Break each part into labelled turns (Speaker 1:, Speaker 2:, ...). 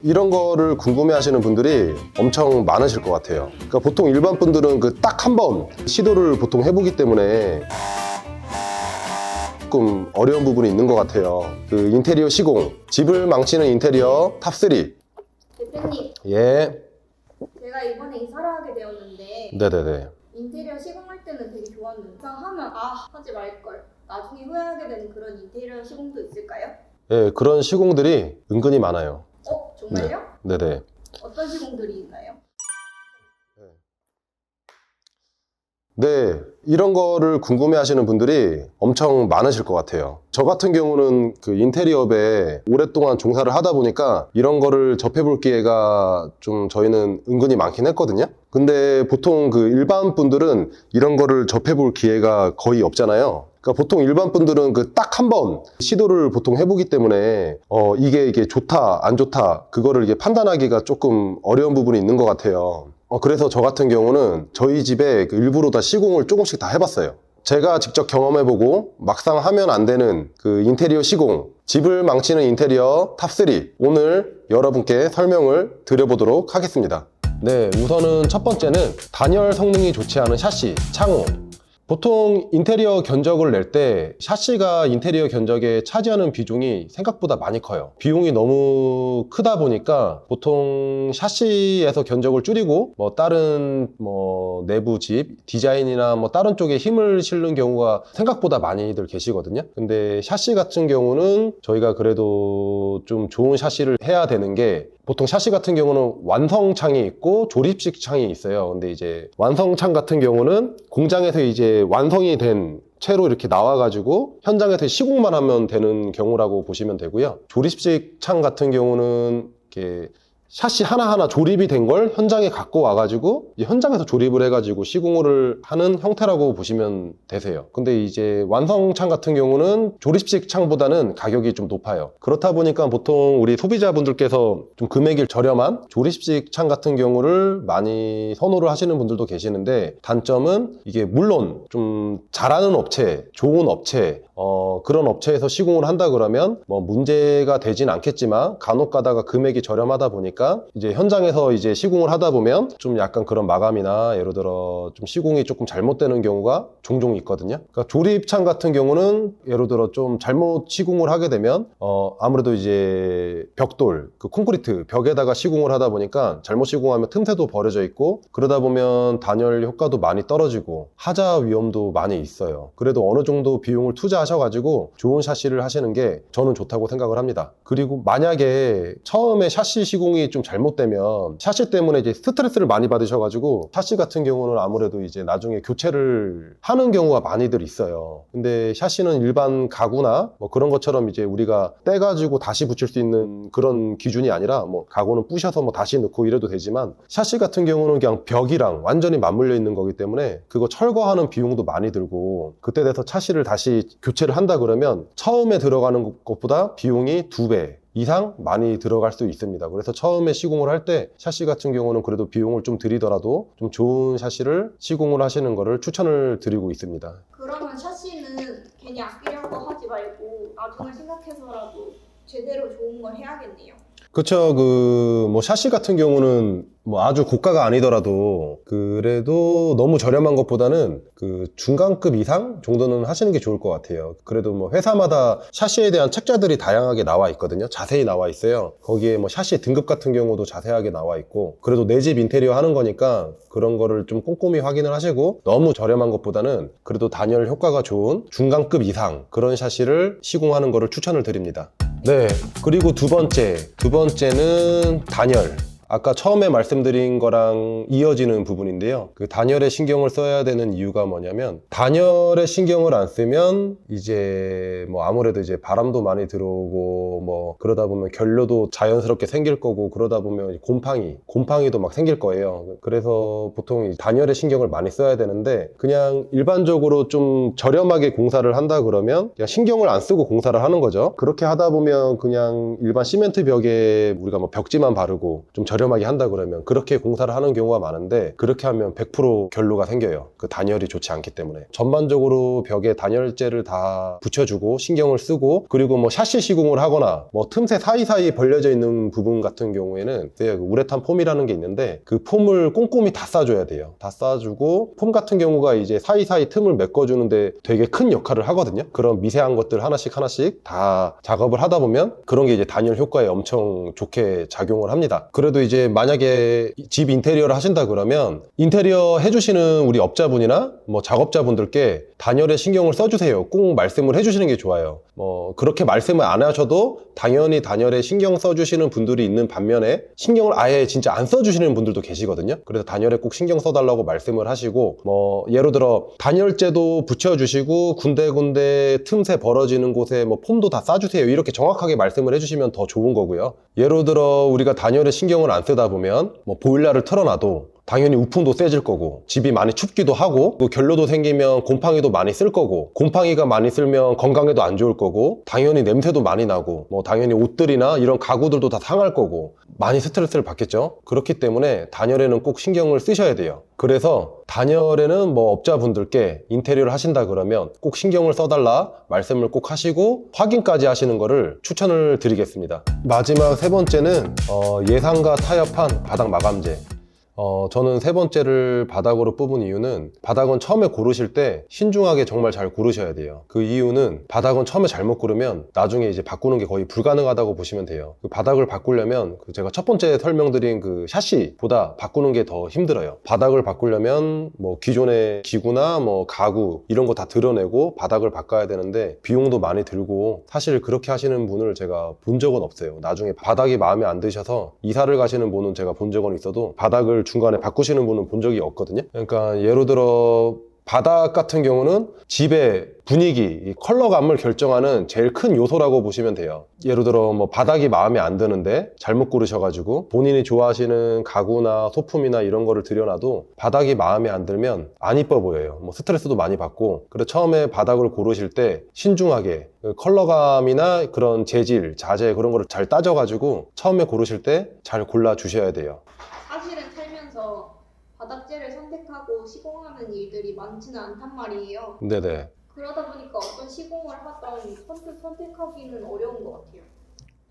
Speaker 1: 이런 거를 궁금해 하시는 분들이 엄청 많으실 것 같아요. 그러니까 보통 일반 분들은 그 딱 한 번 시도를 보통 해보기 때문에 조금 어려운 부분이 있는 것 같아요. 그 인테리어 시공, 집을 망치는 인테리어 탑3.
Speaker 2: 대표님,
Speaker 1: 예.
Speaker 2: 제가 이번에 이사를 하게 되었는데
Speaker 1: 네네네.
Speaker 2: 인테리어 시공할 때는 되게 좋았는데 하면 하지 말걸 나중에 후회하게 되는 그런 인테리어 시공도 있을까요?
Speaker 1: 예, 그런 시공들이 은근히 많아요.
Speaker 2: 정말요?
Speaker 1: 네네.
Speaker 2: 어떤 시공들이 있나요?
Speaker 1: 네, 이런 거를 궁금해 하시는 분들이 엄청 많으실 것 같아요. 저 같은 경우는 그 인테리어업에 오랫동안 종사를 하다 보니까 이런 거를 접해볼 기회가 좀 저희는 은근히 많긴 했거든요. 근데 보통 그 일반 분들은 이런 거를 접해볼 기회가 거의 없잖아요. 그러니까 보통 일반 분들은 그 딱 한 번 시도를 보통 해보기 때문에 이게 좋다, 안 좋다, 그거를 이게 판단하기가 조금 어려운 부분이 있는 것 같아요. 그래서 저 같은 경우는 저희 집에 그 일부러 다 시공을 조금씩 다 해봤어요. 제가 직접 경험해보고 막상 하면 안 되는 그 인테리어 시공, 집을 망치는 인테리어 탑3 오늘 여러분께 설명을 드려보도록 하겠습니다. 네, 우선은 첫 번째는 단열 성능이 좋지 않은 샤시, 창호. 보통 인테리어 견적을 낼 때 샤시가 인테리어 견적에 차지하는 비중이 생각보다 많이 커요. 비용이 너무 크다 보니까 보통 샤시에서 견적을 줄이고 다른 내부 집 디자인이나 다른 쪽에 힘을 실는 경우가 생각보다 많이들 계시거든요. 근데 샤시 같은 경우는 저희가 그래도 좀 좋은 샤시를 해야 되는 게, 보통 샤시 같은 경우는 완성창이 있고 조립식 창이 있어요. 근데 이제 완성창 같은 경우는 공장에서 이제 완성이 된 채로 이렇게 나와가지고 현장에서 시공만 하면 되는 경우라고 보시면 되고요. 조립식 창 같은 경우는 이렇게 샤시 하나하나 조립이 된 걸 현장에 갖고 와가지고 현장에서 조립을 해가지고 시공을 하는 형태라고 보시면 되세요. 근데 이제 완성창 같은 경우는 조립식 창보다는 가격이 좀 높아요. 그렇다 보니까 보통 우리 소비자분들께서 좀 금액이 저렴한 조립식 창 같은 경우를 많이 선호를 하시는 분들도 계시는데, 단점은 이게 물론 좀 잘하는 업체, 좋은 업체, 그런 업체에서 시공을 한다 그러면 문제가 되진 않겠지만, 간혹 가다가 금액이 저렴하다 보니까 이제 현장에서 이제 시공을 하다 보면 좀 약간 그런 마감이나 예를 들어 좀 시공이 조금 잘못되는 경우가 종종 있거든요. 그러니까 조립창 같은 경우는 예를 들어 좀 잘못 시공을 하게 되면 아무래도 이제 벽돌, 그 콘크리트 벽에다가 시공을 하다 보니까 잘못 시공하면 틈새도 버려져 있고, 그러다 보면 단열 효과도 많이 떨어지고 하자 위험도 많이 있어요. 그래도 어느 정도 비용을 투자하셔가지고 좋은 샤시를 하시는 게 저는 좋다고 생각을 합니다. 그리고 만약에 처음에 샤시 시공이 좀 잘못되면 샤시 때문에 이제 스트레스를 많이 받으셔가지고 샤시 같은 경우는 아무래도 이제 나중에 교체를 하는 경우가 많이들 있어요. 근데 샤시는 일반 가구나 그런 것처럼 이제 우리가 떼가지고 다시 붙일 수 있는 그런 기준이 아니라 가구는 부셔서 다시 넣고 이래도 되지만, 샤시 같은 경우는 그냥 벽이랑 완전히 맞물려 있는 거기 때문에 그거 철거하는 비용도 많이 들고, 그때 돼서 샤시를 다시 교체를 한다 그러면 처음에 들어가는 것보다 비용이 2배 이상 많이 들어갈 수 있습니다. 그래서 처음에 시공을 할 때 샤시 같은 경우는 그래도 비용을 좀 들이더라도 좀 좋은 샤시를 시공을 하시는 거를 추천을 드리고 있습니다.
Speaker 2: 그러면 샤시는 괜히 아끼려고 하지 말고 나중을 생각해서라도 제대로 좋은 걸 해야겠네요.
Speaker 1: 그쵸. 샤시 같은 경우는 아주 고가가 아니더라도 그래도 너무 저렴한 것보다는 그 중간급 이상 정도는 하시는 게 좋을 것 같아요. 그래도 회사마다 샤시에 대한 책자들이 다양하게 나와 있거든요. 자세히 나와 있어요. 거기에 샤시 등급 같은 경우도 자세하게 나와 있고, 그래도 내 집 인테리어 하는 거니까 그런 거를 좀 꼼꼼히 확인을 하시고, 너무 저렴한 것보다는 그래도 단열 효과가 좋은 중간급 이상 그런 샤시를 시공하는 거를 추천을 드립니다. 네, 그리고 두 번째는 단열. 아까 처음에 말씀드린 거랑 이어지는 부분인데요. 그 단열에 신경을 써야 되는 이유가 뭐냐면, 단열에 신경을 안 쓰면 이제 아무래도 이제 바람도 많이 들어오고 그러다 보면 결로도 자연스럽게 생길 거고, 그러다 보면 곰팡이도 막 생길 거예요. 그래서 보통 단열에 신경을 많이 써야 되는데, 그냥 일반적으로 좀 저렴하게 공사를 한다 그러면 그냥 신경을 안 쓰고 공사를 하는 거죠. 그렇게 하다 보면 그냥 일반 시멘트 벽에 우리가 벽지만 바르고 좀 저렴하게 한다 그러면 그렇게 공사를 하는 경우가 많은데, 그렇게 하면 100% 결로가 생겨요. 그 단열이 좋지 않기 때문에. 전반적으로 벽에 단열재를 다 붙여주고 신경을 쓰고, 그리고 뭐 샤시 시공을 하거나 뭐 틈새 사이사이 벌려져 있는 부분 같은 경우에는 그 우레탄 폼이라는 게 있는데, 그 폼을 꼼꼼히 다 싸줘야 돼요. 다 싸주고, 폼 같은 경우가 이제 사이사이 틈을 메꿔주는데 되게 큰 역할을 하거든요. 그런 미세한 것들 하나씩 다 작업을 하다 보면 그런 게 이제 단열 효과에 엄청 좋게 작용을 합니다. 그래도 이제 만약에 집 인테리어를 하신다 그러면 인테리어 해주시는 우리 업자분이나 뭐 작업자분들께 단열에 신경을 써주세요. 꼭 말씀을 해주시는 게 좋아요. 뭐 그렇게 말씀을 안 하셔도 당연히 단열에 신경 써주시는 분들이 있는 반면에 신경을 아예 진짜 안 써주시는 분들도 계시거든요. 그래서 단열에 꼭 신경 써달라고 말씀을 하시고, 뭐 예를 들어 단열재도 붙여주시고 군데군데 틈새 벌어지는 곳에 뭐 폼도 다 싸주세요, 이렇게 정확하게 말씀을 해주시면 더 좋은 거고요. 예를 들어 우리가 단열에 신경을 안 쓰다 보면 뭐 보일러를 틀어놔도 당연히 우풍도 세질 거고, 집이 많이 춥기도 하고, 또 결로도 생기면 곰팡이도 많이 쓸 거고, 곰팡이가 많이 쓸면 건강에도 안 좋을 거고, 당연히 냄새도 많이 나고, 뭐 당연히 옷들이나 이런 가구들도 다 상할 거고, 많이 스트레스를 받겠죠. 그렇기 때문에 단열에는 꼭 신경을 쓰셔야 돼요. 그래서 단열에는 뭐 업자분들께 인테리어를 하신다 그러면 꼭 신경을 써달라 말씀을 꼭 하시고 확인까지 하시는 거를 추천을 드리겠습니다. 마지막 세 번째는 예상과 타협한 바닥 마감재. 저는 세 번째를 바닥으로 뽑은 이유는, 바닥은 처음에 고르실 때 신중하게 정말 잘 고르셔야 돼요. 그 이유는 바닥은 처음에 잘못 고르면 나중에 이제 바꾸는 게 거의 불가능하다고 보시면 돼요. 그 바닥을 바꾸려면 제가 첫 번째 설명드린 그 샤시보다 바꾸는 게 더 힘들어요. 바닥을 바꾸려면 뭐 기존의 기구나 뭐 가구 이런 거 다 드러내고 바닥을 바꿔야 되는데 비용도 많이 들고, 사실 그렇게 하시는 분을 제가 본 적은 없어요. 나중에 바닥이 마음에 안 드셔서 이사를 가시는 분은 제가 본 적은 있어도 바닥을 중간에 바꾸시는 분은 본 적이 없거든요. 그러니까 예를 들어 바닥 같은 경우는 집의 분위기, 이 컬러감을 결정하는 제일 큰 요소라고 보시면 돼요. 예를 들어 뭐 바닥이 마음에 안 드는데 잘못 고르셔가지고 본인이 좋아하시는 가구나 소품이나 이런 거를 들여놔도 바닥이 마음에 안 들면 안 이뻐 보여요. 뭐 스트레스도 많이 받고. 그래서 처음에 바닥을 고르실 때 신중하게 그 컬러감이나 그런 재질, 자재 그런 거를 잘 따져가지고 처음에 고르실 때 잘 골라 주셔야 돼요.
Speaker 2: 사실은 살면서 바닥재를 선택하고 시공하는 일들이 많지는 않단 말이에요.
Speaker 1: 네네.
Speaker 2: 그러다 보니까 어떤 시공을 하던 선택하기는 어려운 것 같아요.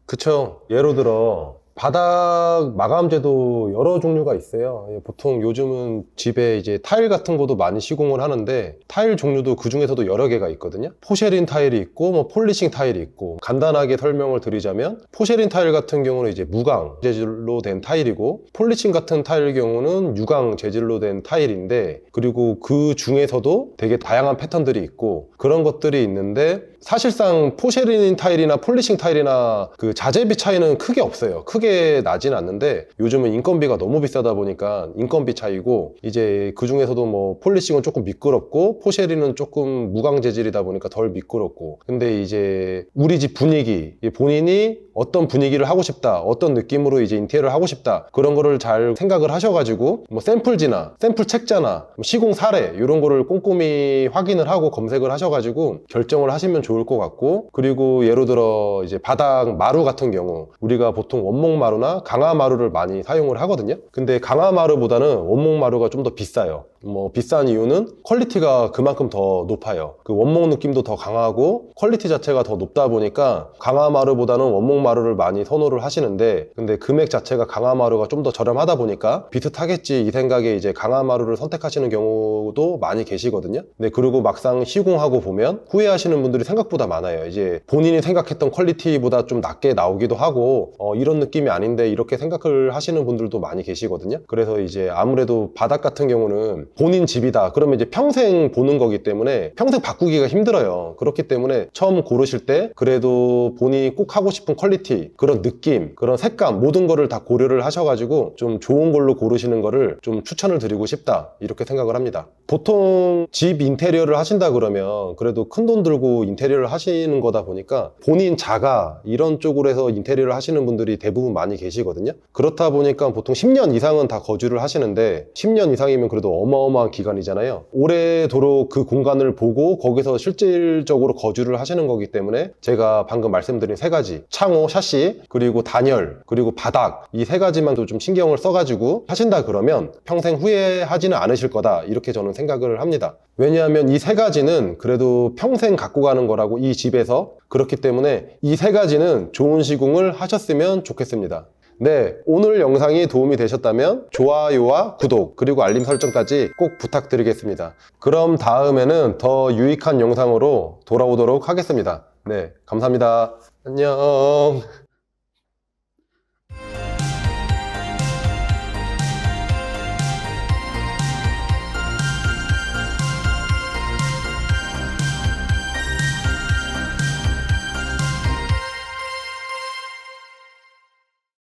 Speaker 1: 그쵸. 예를 들어 바닥 마감재도 여러 종류가 있어요. 보통 요즘은 집에 이제 타일 같은 것도 많이 시공을 하는데, 타일 종류도 그 중에서도 여러 개가 있거든요. 포쉐린 타일이 있고 뭐 폴리싱 타일이 있고, 간단하게 설명을 드리자면 포쉐린 타일 같은 경우는 이제 무광 재질로 된 타일이고, 폴리싱 같은 타일 경우는 유광 재질로 된 타일인데, 그리고 그 중에서도 되게 다양한 패턴들이 있고 그런 것들이 있는데, 사실상 포쉐린 타일이나 폴리싱 타일이나 그 자재비 차이는 크게 없어요. 크게 나진 않는데, 요즘은 인건비가 너무 비싸다 보니까 인건비 차이고, 이제 그 중에서도 뭐 폴리싱은 조금 미끄럽고 포쉐린은 조금 무광 재질이다 보니까 덜 미끄럽고. 근데 이제 우리 집 분위기, 본인이 어떤 분위기를 하고 싶다, 어떤 느낌으로 이제 인테리어를 하고 싶다, 그런 거를 잘 생각을 하셔가지고 뭐 샘플지나 샘플 책자나 시공 사례 이런 거를 꼼꼼히 확인을 하고 검색을 하셔가지고 결정을 하시면 좋을 것 같고, 그리고 예를 들어 이제 바닥 마루 같은 경우 우리가 보통 원목 마루나 강화 마루를 많이 사용을 하거든요. 근데 강화 마루보다는 원목 마루가 좀 더 비싸요. 뭐 비싼 이유는 퀄리티가 그만큼 더 높아요. 그 원목 느낌도 더 강하고 퀄리티 자체가 더 높다 보니까 강화 마루보다는 원목 마루를 많이 선호를 하시는데, 근데 금액 자체가 강화 마루가 좀 더 저렴하다 보니까 비슷하겠지 이 생각에 이제 강화 마루를 선택하시는 경우도 많이 계시거든요. 근데 그리고 막상 시공하고 보면 후회하시는 분들이 생각보다 많아요. 이제 본인이 생각했던 퀄리티보다 좀 낮게 나오기도 하고 이런 느낌이 아닌데 이렇게 생각을 하시는 분들도 많이 계시거든요. 그래서 이제 아무래도 바닥 같은 경우는 본인 집이다 그러면 이제 평생 보는 거기 때문에 평생 바꾸기가 힘들어요. 그렇기 때문에 처음 고르실 때 그래도 본인이 꼭 하고 싶은 퀄리티, 그런 느낌, 그런 색감 모든 거를 다 고려를 하셔가지고 좀 좋은 걸로 고르시는 거를 좀 추천을 드리고 싶다, 이렇게 생각을 합니다. 보통 집 인테리어를 하신다 그러면 그래도 큰 돈 들고 인테리어를 하시는 거다 보니까 본인 자가 이런 쪽으로 해서 인테리어를 하시는 분들이 대부분 많이 계시거든요. 그렇다 보니까 보통 10년 이상은 다 거주를 하시는데, 10년 이상이면 그래도 어마어마한 기간이잖아요. 오래도록 그 공간을 보고 거기서 실질적으로 거주를 하시는 거기 때문에 제가 방금 말씀드린 세 가지, 창호, 샤시, 그리고 단열, 그리고 바닥, 이 세 가지만도 좀 신경을 써가지고 하신다 그러면 평생 후회하지는 않으실 거다, 이렇게 저는 생각을 합니다. 왜냐하면 이 세 가지는 그래도 평생 갖고 가는 거라고, 이 집에서. 그렇기 때문에 이 세 가지는 좋은 시공을 하셨으면 좋겠습니다. 네, 오늘 영상이 도움이 되셨다면 좋아요와 구독, 그리고 알림 설정까지 꼭 부탁드리겠습니다. 그럼 다음에는 더 유익한 영상으로 돌아오도록 하겠습니다. 네, 감사합니다. 안녕.